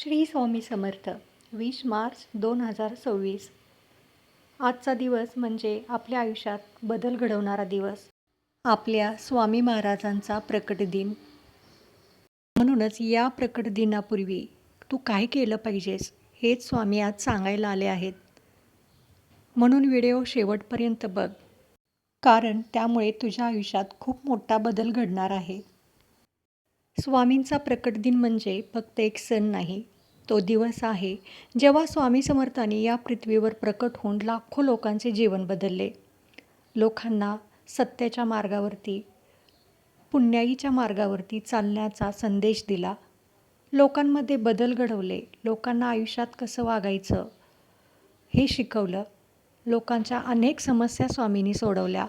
श्री स्वामी समर्थ 20 मार्च 2026. आजचा दिवस म्हणजे आपल्या आयुष्यात बदल घडवणारा दिवस. आपल्या स्वामी महाराजांचा प्रकट दिन. म्हणूनच या प्रकट दिनापूर्वी तू काय केलं पाहिजेस हेच स्वामी आज सांगायला आले आहेत. म्हणून व्हिडिओ शेवटपर्यंत बघ, कारण त्यामुळे तुझ्या आयुष्यात खूप मोठा बदल घडणार आहे. स्वामींचा प्रकट दिन म्हणजे फक्त एक सण नाही, तो दिवस आहे जेव्हा स्वामी समर्थांनी या पृथ्वीवर प्रकट होऊन लाखो लोकांचे जीवन बदलले. लोकांना सत्याच्या मार्गावरती, पुण्याईच्या मार्गावरती चालण्याचा संदेश दिला. लोकांमध्ये बदल घडवले. लोकांना आयुष्यात कसं वागायचं हे शिकवलं. लोकांच्या अनेक समस्या स्वामींनी सोडवल्या.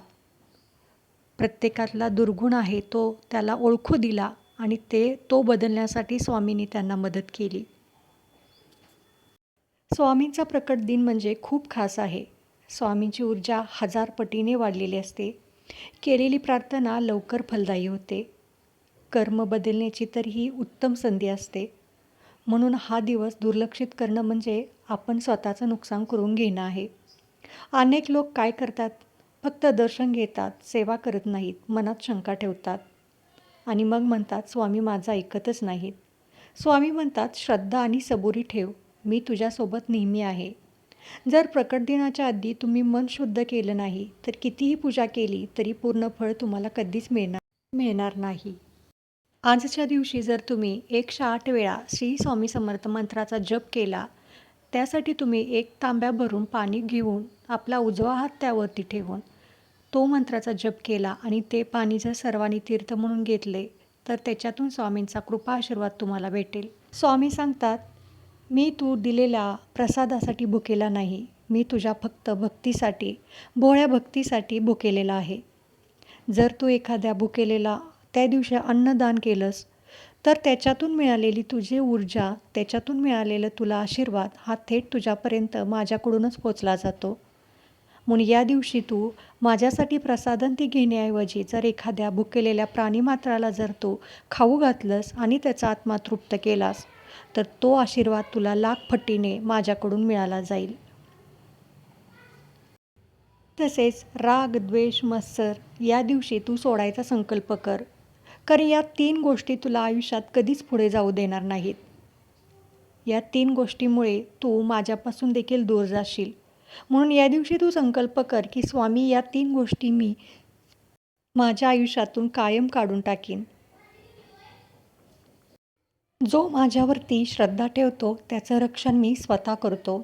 प्रत्येकातला दुर्गुण आहे तो त्याला ओळखू दिला आणि तो बदलण्यासाठी स्वामींनी त्यांना मदत केली. स्वामींचा प्रकट दिन म्हणजे खूप खास आहे. स्वामींची ऊर्जा 1000 पटीने वाढलेली असते. केलेली प्रार्थना लवकर फलदायी होते. कर्म बदलण्याची तर ही उत्तम संधी असते. म्हणून हा दिवस दुर्लक्षित करणं म्हणजे आपण स्वतःचं नुकसान करून घेणं आहे. अनेक लोक काय करतात, फक्त दर्शन घेतात, सेवा करत नाहीत, मनात शंका ठेवतात आणि मग म्हणतात स्वामी माझं ऐकतच नाहीत. स्वामी म्हणतात श्रद्धा आणि सबुरी ठेव, मी तुझ्यासोबत नेहमी आहे. जर प्रकट दिनाच्या आधी तुम्ही मन शुद्ध केलं नाही तर कितीही पूजा केली तरी पूर्ण फळ तुम्हाला कधीच मिळणार नाही. आजच्या दिवशी जर तुम्ही 108 वेळा श्री स्वामी समर्थ मंत्राचा जप केला, त्यासाठी तुम्ही 1 तांब्या भरून पाणी घेऊन आपला उजवा हात त्यावरती ठेवून तो मंत्राचा जप केला आणि ते पाणी जर सर्वांनी तीर्थ म्हणून घेतले तर त्याच्यातून स्वामींचा कृपा आशीर्वाद तुम्हाला भेटेल. स्वामी सांगतात, मी तू दिलेल्या प्रसादासाठी भुकेला नाही, मी तुझ्या फक्त भक्तीसाठी, भोळ्या भक्तीसाठी भुकेलेला आहे. जर तू एखाद्या भुकेलेला त्या दिवशी अन्नदान केलंस तर त्याच्यातून मिळालेली तुझी ऊर्जा, त्याच्यातून मिळालेलं तुला आशीर्वाद हा थेट तुझ्यापर्यंत माझ्याकडूनच पोचला जातो. म्हणून या दिवशी तू माझ्यासाठी प्रसादंती घेण्याऐवजी जर एखाद्या भुकेलेल्या प्राणीमात्राला जर तू खाऊ घातलंस आणि त्याचा आत्मा तृप्त केलास तर तो आशीर्वाद तुला लाख पटीने माझ्याकडून मिळाला जाईल. तसेच राग, द्वेष, मत्सर या दिवशी तू सोडायचा संकल्प कर. कारण या 3 गोष्टी तुला आयुष्यात कधीच पुढे जाऊ देणार नाहीत. या 3 गोष्टीमुळे तू माझ्यापासून देखील दूर जाशील. म्हणून या दिवशी तू संकल्प कर की स्वामी या 3 गोष्टी मी माझ्या आयुष्यातून कायम काढून टाकीन. जो माझ्यावरती श्रद्धा ठेवतो त्याचं रक्षण मी स्वतः करतो.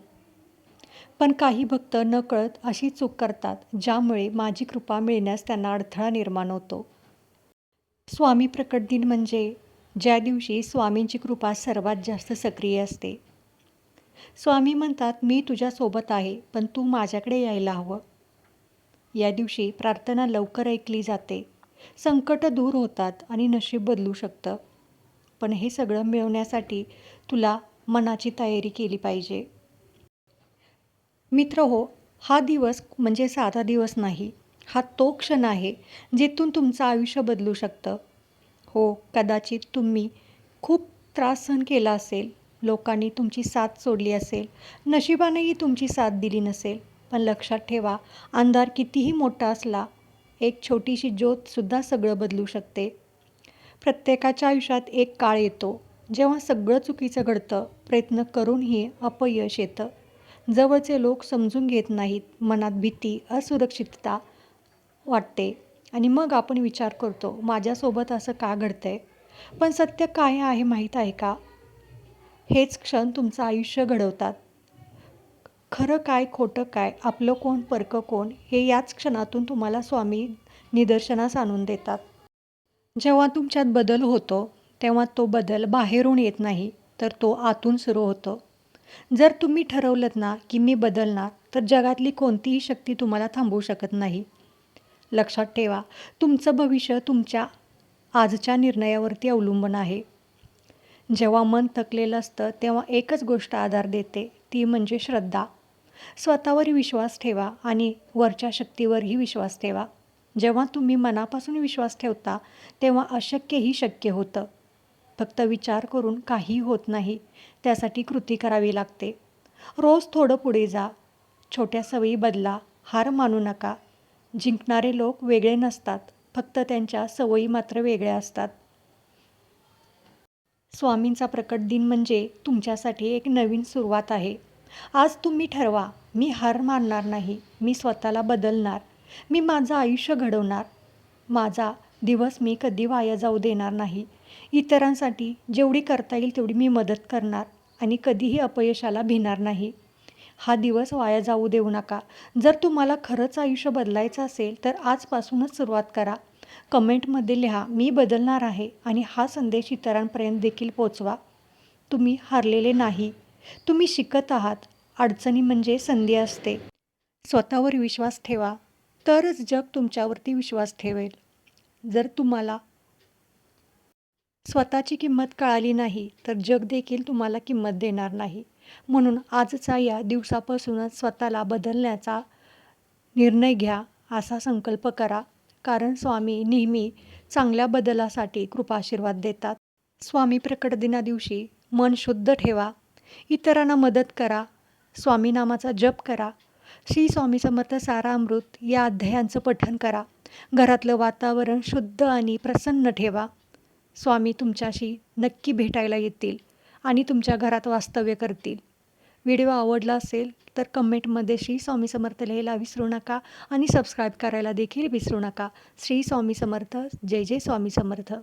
पण काही भक्त नकळत अशी चूक करतात ज्यामुळे माझी कृपा मिळण्यास त्यांना अडथळा निर्माण होतो. स्वामी प्रकट दिन म्हणजे ज्या दिवशी स्वामींची कृपा सर्वात जास्त सक्रिय असते. स्वामी म्हणतात मी तुझ्यासोबत आहे, पण तू माझ्याकडे यायला हवं. या दिवशी प्रार्थना लवकर ऐकली जाते, संकट दूर होतात आणि नशीब बदलू शकतं. पण हे सगळं मिळवण्यासाठी तुला मनाची तयारी केली पाहिजे. मित्रहो, हा दिवस म्हणजे साधा दिवस नाही, हा तो क्षण आहे जिथून तुमचं आयुष्य बदलू शकतं. हो, कदाचित तुम्ही खूप त्रास सहन केला असेल, लोकांनी तुमची साथ सोडली असेल, नशिबानेही तुमची साथ दिली नसेल, पण लक्षात ठेवा, अंधार कितीही मोठा असला, एक छोटीशी ज्योतसुद्धा सगळं बदलू शकते. प्रत्येकाच्या आयुष्यात एक काळ येतो जेव्हा सगळं चुकीचं घडतं, प्रयत्न करूनही अपयश येतं. जवळचे लोक समजून घेत नाहीत, मनात भीती, असुरक्षितता वाटते आणि मग आपण विचार करतो माझ्यासोबत असं का घडतंय. पण सत्य काय आहे माहीत आहे का? हेच क्षण तुमचं आयुष्य घडवतात. खरं काय, खोटं काय, आपलं कोण, परकं कोण हे याच क्षणातून तुम्हाला स्वामी निदर्शनास आणून देतात. जेव्हा तुमच्यात बदल होतो तेव्हा तो बदल बाहेरून येत नाही तर तो आतून सुरू होतो. जर तुम्ही ठरवलंत ना की मी बदलणार तर जगातली कोणतीही शक्ती तुम्हाला थांबवू शकत नाही. लक्षात ठेवा, तुमचं भविष्य तुमच्या आजच्या निर्णयावरती अवलंबून आहे. जेव्हा मन थकलेलं असतं तेव्हा एकच गोष्ट आधार देते, ती म्हणजे श्रद्धा. स्वतःवर विश्वास ठेवा आणि वरच्या शक्तीवरही विश्वास ठेवा. जेव्हा तुम्ही मनापासून विश्वास ठेवता तेव्हा अशक्यही शक्य होतं. फक्त विचार करून काही होत नाही, त्यासाठी कृती करावी लागते. रोज थोडं पुढे जा, छोट्या सवयी बदला, हार मानू नका. जिंकणारे लोक वेगळे नसतात, फक्त त्यांच्या सवयी मात्र वेगळ्या असतात. स्वामींचा प्रकट दिन म्हणजे तुमच्यासाठी एक नवीन सुरुवात आहे. आज तुम्ही ठरवा, मी हार मानणार नाही, मी स्वतःला बदलणार, मी माझं आयुष्य घडवणार, माझा दिवस मी कधी वाया जाऊ देणार नाही. इतरांसाठी जेवढी करता येईल तेवढी मी मदत करणार आणि कधीही अपयशाला भिणार नाही. हा दिवस वाया जाऊ देऊ नका. जर तुम्हाला खरंच आयुष्य बदलायचं असेल तर आजपासूनच सुरुवात करा. कमेंटमध्ये लिहा, मी बदलणार आहे आणि हा संदेश इतरांपर्यंत देखील पोचवा. तुम्ही हारलेले नाही, तुम्ही शिकत आहात. अडचणी म्हणजे संधी असते. स्वतःवर विश्वास ठेवा, तरच जग तुमच्यावरती विश्वास ठेवेल. जर तुम्हाला स्वतःची किंमत कळाली नाही तर जग देखील तुम्हाला किंमत देणार नाही. म्हणून आजचा या दिवसापासूनच स्वतःला बदलण्याचा निर्णय घ्या, असा संकल्प करा. कारण स्वामी नेहमी चांगल्या बदलासाठी कृपाशीर्वाद देतात. स्वामी प्रकट दिना दिवशी मन शुद्ध ठेवा, इतरांना मदत करा, स्वामी नामाचा जप करा, श्री स्वामी समर्थ सारामृत या अध्यायांचं पठण करा. घरातलं वातावरण शुद्ध आणि प्रसन्न ठेवा. स्वामी तुमच्याशी नक्की भेटायला येतील आणि तुमच्या घरात वास्तव्य करतील. व्हिडिओ आवडला असेल तर कमेंटमध्ये श्री स्वामी समर्थ लिहायला विसरू नका आणि सबस्क्राईब करायला देखील विसरू नका. श्री स्वामी समर्थ. जय जय स्वामी समर्थ.